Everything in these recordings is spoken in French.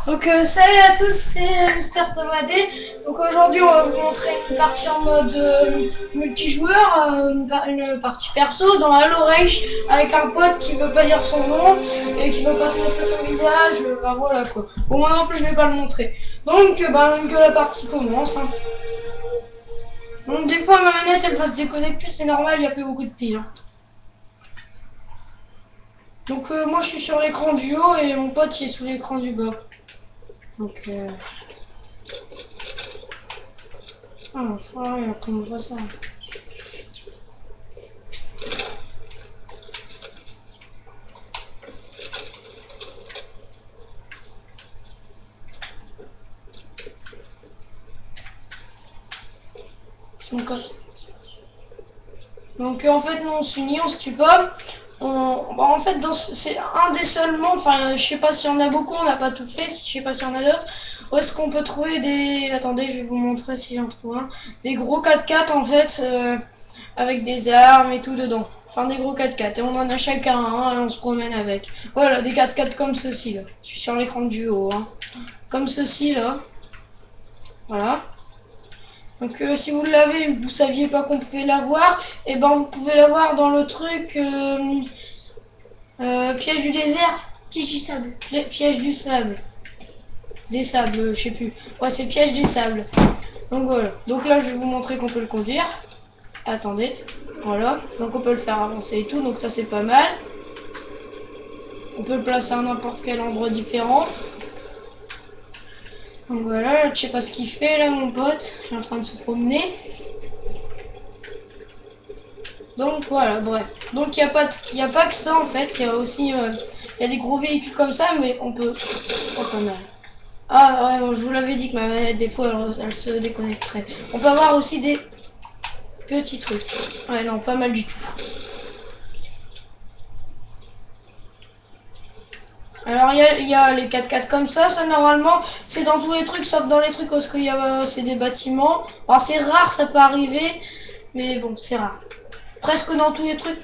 Donc salut à tous, c'est Mister Tomadé. Donc aujourd'hui on va vous montrer une partie en mode multijoueur, une partie perso dans Halo Reach avec un pote qui veut pas dire son nom et qui veut pas se montrer son visage. Bah voilà quoi. Bon moi non plus je vais pas le montrer. Donc que la partie commence. Hein. Donc des fois ma manette elle va se déconnecter, c'est normal, il n'y a plus beaucoup de piles. Hein. Donc moi je suis sur l'écran du haut et mon pote il est sous l'écran du bas. Donc ah l'enfoiré, après on voit ça. Donc en fait nous on s'unit, on se tue pas. En fait c'est un des seuls mondes, enfin je sais pas s'il y en a beaucoup, on n'a pas tout fait, je sais pas s'il y en a d'autres. Où est-ce qu'on peut trouver des... Attendez, je vais vous montrer si j'en trouve un. Des gros 4x4 en fait, avec des armes et tout dedans. Enfin des gros 4x4 et on en a chacun un et on se promène avec. Voilà, des 4x4 comme ceci là. Je suis sur l'écran du haut. Hein. Comme ceci là. Voilà. Donc si vous l'avez et que vous saviez pas qu'on pouvait l'avoir, et ben vous pouvez l'avoir dans le truc piège du désert. Piège du sable. Piège du sable. Des sables, je sais plus. Ouais, c'est piège des sables. Donc voilà. Donc là je vais vous montrer qu'on peut le conduire. Attendez. Voilà. Donc on peut le faire avancer et tout. Donc ça c'est pas mal. On peut le placer à n'importe quel endroit différent. Donc voilà, je sais pas ce qu'il fait là mon pote, il est en train de se promener. Donc voilà, bref. Donc il n'y a pas que ça en fait, il y a aussi y a des gros véhicules comme ça, mais on peut... Oh pas mal. Ah ouais, je vous l'avais dit que ma manette des fois elle se déconnecterait. On peut avoir aussi des petits trucs. Ouais non, pas mal du tout. Alors il y a les 4x4 comme ça normalement c'est dans tous les trucs sauf dans les trucs parce qu'il y a c'est des bâtiments. Enfin, c'est rare, ça peut arriver, mais bon c'est rare. Presque dans tous les trucs,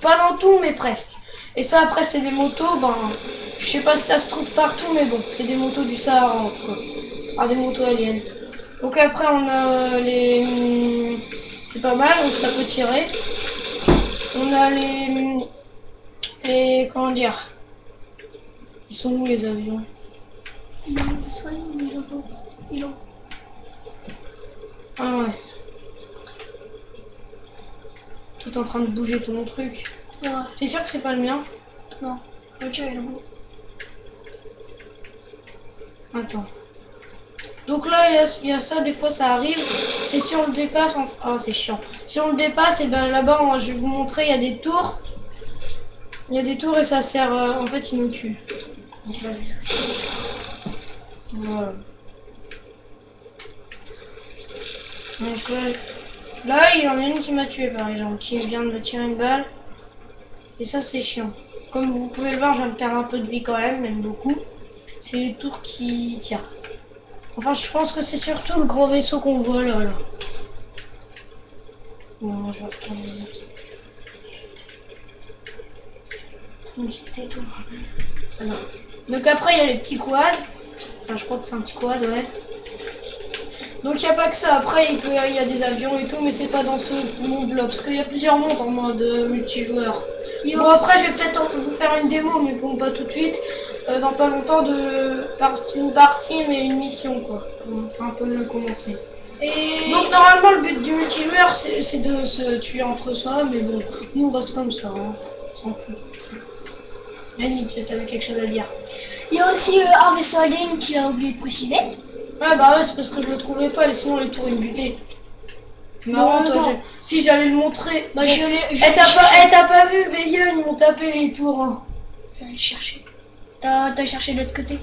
pas dans tout mais presque. Et ça après c'est des motos, ben je sais pas si ça se trouve partout mais bon c'est des motos du Sahara en tout cas. Ah, des motos aliens. Donc après on a les... C'est pas mal, donc ça peut tirer. On a les... Comment dire? Ils sont où les avions? Il est là. Ah ouais. Tout en train de bouger tout mon truc. Ouais. T'es sûr que c'est pas le mien? Non. Le tien est là-bas. Attends. Donc là, il y a ça, des fois ça arrive. C'est si on le dépasse, ah c'est chiant. Si on le dépasse, et ben là-bas, je vais vous montrer, il y a des tours. Il y a des tours et ça sert, en fait, ils nous tuent. Voilà. Donc là, il y en a une qui m'a tué par exemple, qui vient de me tirer une balle. Et ça, c'est chiant. Comme vous pouvez le voir, je viens de perdre un peu de vie quand même beaucoup. C'est les tours qui tirent. Enfin, je pense que c'est surtout le gros vaisseau qu'on voit là. Bon, je vais reprendre les autres. Alors. Donc après, il y a les petits quads. Enfin, je crois que c'est un petit quad, ouais. Donc il n'y a pas que ça. Après, il y a des avions et tout, mais c'est pas dans ce monde-là. Parce qu'il y a plusieurs mondes en mode multijoueur. Bon, après, je vais peut-être vous faire une démo, mais bon, pas tout de suite. Dans pas longtemps, une partie, mais une mission, quoi. Pour un peu commencer. Et... Donc normalement, le but du multijoueur, c'est de se tuer entre soi, mais bon, nous on reste comme ça, hein. On s'en fout. Vas-y, tu avais quelque chose à dire. il y a aussi un vaisseau alien qu'il a oublié de préciser. Ouais, bah ouais, c'est parce que je le trouvais pas, et sinon les tours ils me butaient. Marrant, non, toi, non. Si j'allais le montrer. Bah, t'as pas vu, mais ils m'ont tapé les tours. Hein. Je vais aller le chercher. T'as cherché de l'autre côté.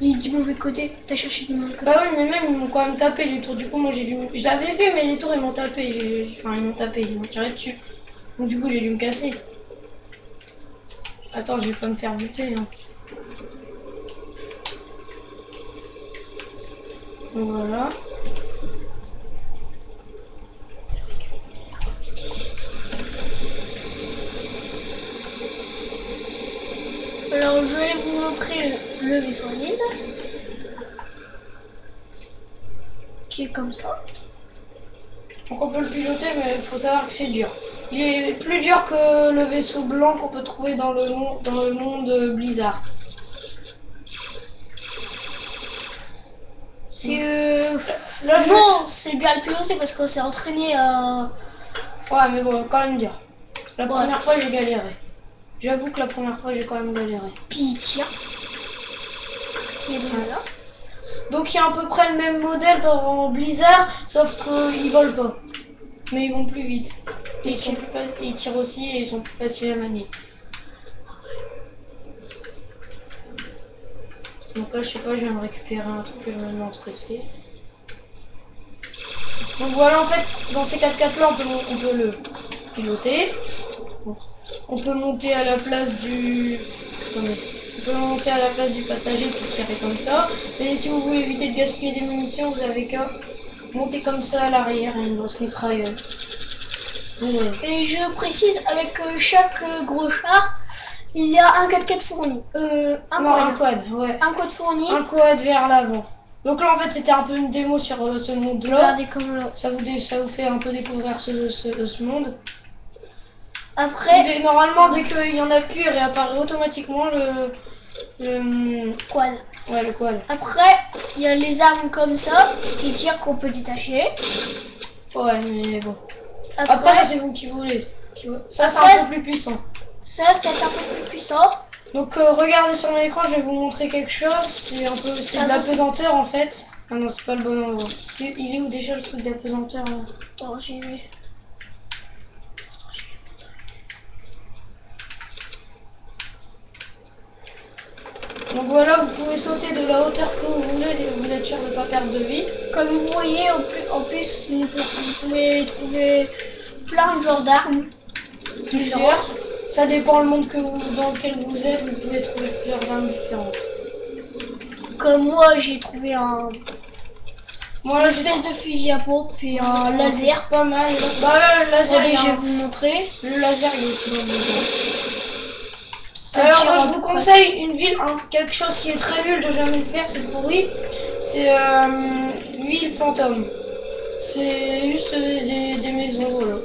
Il est du mauvais côté. T'as cherché du mauvais côté. Bah oui, mais même ils m'ont quand même tapé les tours. Du coup, moi j'ai dû. Je l'avais vu, mais les tours ils m'ont tapé. Enfin, ils m'ont tapé, ils m'ont tiré dessus. Donc, du coup, j'ai dû me casser. Attends, je vais pas me faire buter. Hein. Voilà. Alors, je vais vous montrer le vaisseau mine. Qui est comme ça. Donc on peut le piloter, mais il faut savoir que c'est dur. Il est plus dur que le vaisseau blanc qu'on peut trouver dans le monde Blizzard. C'est Là, bon, c'est bien le piloter parce qu'on s'est entraîné à... Ouais, mais bon, quand même dur. La Ouais. première fois, j'ai galéré. J'avoue que la première fois, j'ai quand même galéré. Puis il tire. Qui est déjà là. Donc il y a à peu près le même modèle dans Blizzard, sauf qu'ils volent pas. Mais ils vont plus vite. Et ils tirent aussi et ils sont plus faciles à manier. Donc là, je sais pas, je viens de récupérer un truc que je me demande ce que c'est. Donc voilà, en fait, dans ces 4x4 là, on peut le piloter. On peut monter à la place du... Attendez. On peut monter à la place du passager puis tirer comme ça. Mais si vous voulez éviter de gaspiller des munitions, vous avez qu'à monter comme ça à l'arrière et une grosse mitrailleuse. Et je précise, avec chaque gros char, il y a un 4x4 fourni. Un quad, ouais. Un quad fourni. Un quad vers l'avant. Donc là, en fait, c'était un peu une démo sur ce monde-là. Regardez comme là. Ça vous fait un peu découvrir ce monde. Après, Normalement, dès qu'il y en a plus, il réapparaît automatiquement le quad. Ouais, le quad. Après, il y a les armes comme ça qui tirent qu'on peut détacher. Ouais, mais bon. Après ça, c'est vous qui voulez. Ça, c'est Après- un peu plus puissant. ça, c'est un peu plus puissant. Donc, regardez sur mon écran, je vais vous montrer quelque chose. C'est de la pesanteur, en fait. Ah non, c'est pas le bon endroit. Il est où déjà le truc d'apesanteur là? Attends, j'y vais. Donc voilà, vous pouvez sauter de la hauteur que vous voulez, vous êtes sûr de ne pas perdre de vie. Comme vous voyez, en plus, vous pouvez trouver plein de genres d'armes. Plusieurs. Ça dépend le monde dans lequel vous êtes, vous pouvez trouver plusieurs armes différentes. Comme moi, j'ai trouvé Moi une là, j'ai espèce de fusil à pompe puis un laser. pas mal. Bah là, le laser, Attendez, je vais vous montrer. le laser il est aussi dans le jeu. Ça Alors tire moi, à je peu vous près. conseille une ville, quelque chose qui est très nul de jamais le faire, c'est pourri. C'est ville fantôme. C'est juste des maisons, voilà.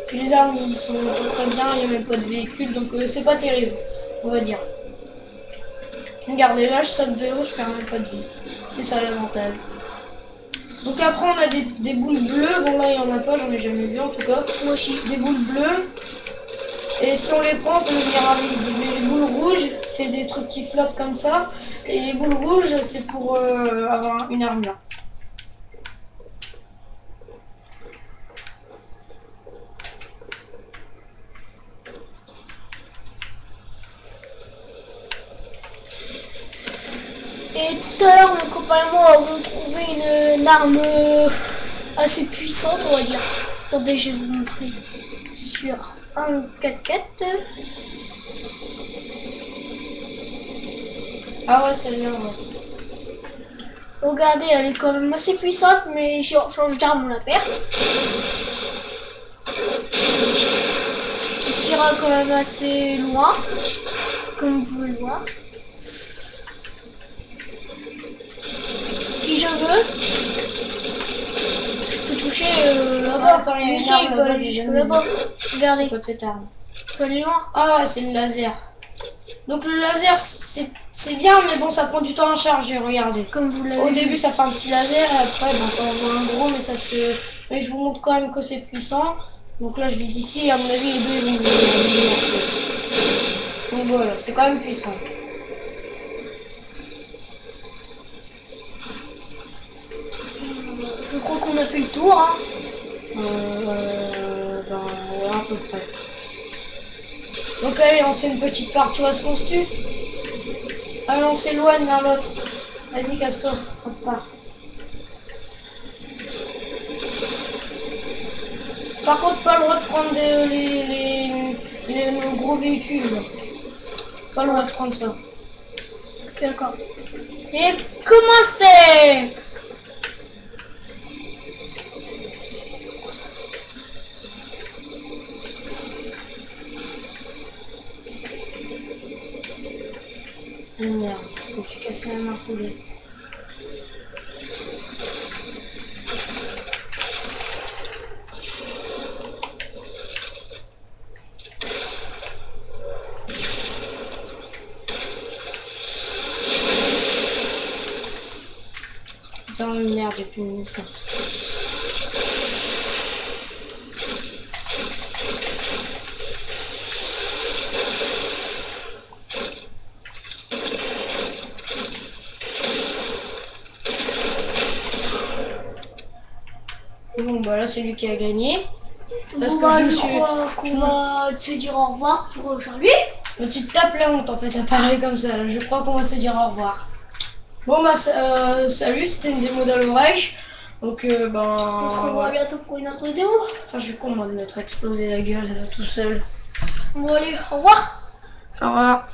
Puis les armes ils sont pas très bien, il n'y a même pas de véhicule, donc c'est pas terrible, on va dire. Regardez là, je saute de haut, je perds même pas de vie. C'est ça l'avantage. Donc après on a des boules bleues, bon là il n'y en a pas, j'en ai jamais vu en tout cas. Moi aussi. Des boules bleues. Et si on les prend, on peut devenir invisible. Et les boules rouges, c'est des trucs qui flottent comme ça. Et les boules rouges, c'est pour avoir une armure. Et tout à l'heure, mon copain et moi avons trouvé une arme assez puissante, on va dire. Attendez, je vais vous montrer. Sur un 4x4. Ah ouais, celle-là, ouais. Regardez, elle est quand même assez puissante, mais si on change d'arme, on la perd. Qui tira quand même assez loin, comme vous pouvez le voir. Si je veux, je peux toucher là-bas. Attends, il y a une Ici, arme il peut là-bas, aller j'ai jusque jamais là-bas. Regardez, C'est quoi cette arme? il peut aller loin. Ah ouais, c'est le laser. Donc le laser, c'est bien, mais bon, ça prend du temps à charger, regardez. Comme vous l'avez Au vu. début, ça fait un petit laser, et après, bon, ça envoie un gros, mais ça te... Mais je vous montre quand même que c'est puissant. Donc là, je vis ici, et à mon avis, les deux, ils vont venir. Donc voilà, c'est quand même puissant. Je crois qu'on a fait le tour. Hein. Ben, ouais, à peu près. Donc allez, on fait une petite partie, où est-ce qu'on se tue? Allez, on s'éloigne l'un l'autre. Vas-y, casse-toi, on part. Par contre, pas le droit de prendre nos gros véhicules. Là. Pas le droit de prendre ça. Ok, d'accord. C'est commencé. Ah merde, je me suis cassé la marcoulette. Putain, merde, j'ai plus de munitions. Bon, bah là, c'est lui qui a gagné. Parce Bon, que bah, je me je suis. crois qu'on va se dire au revoir pour aujourd'hui. Mais tu te tapes la honte en fait à parler comme ça. Là. Je crois qu'on va se dire au revoir. Bon, bah, salut, c'était une démo d'Halo Reich. Donc, On se revoit bientôt pour une autre vidéo. Putain, je suis con, moi, de m'être explosé la gueule là tout seul. Bon, allez, au revoir. Au revoir.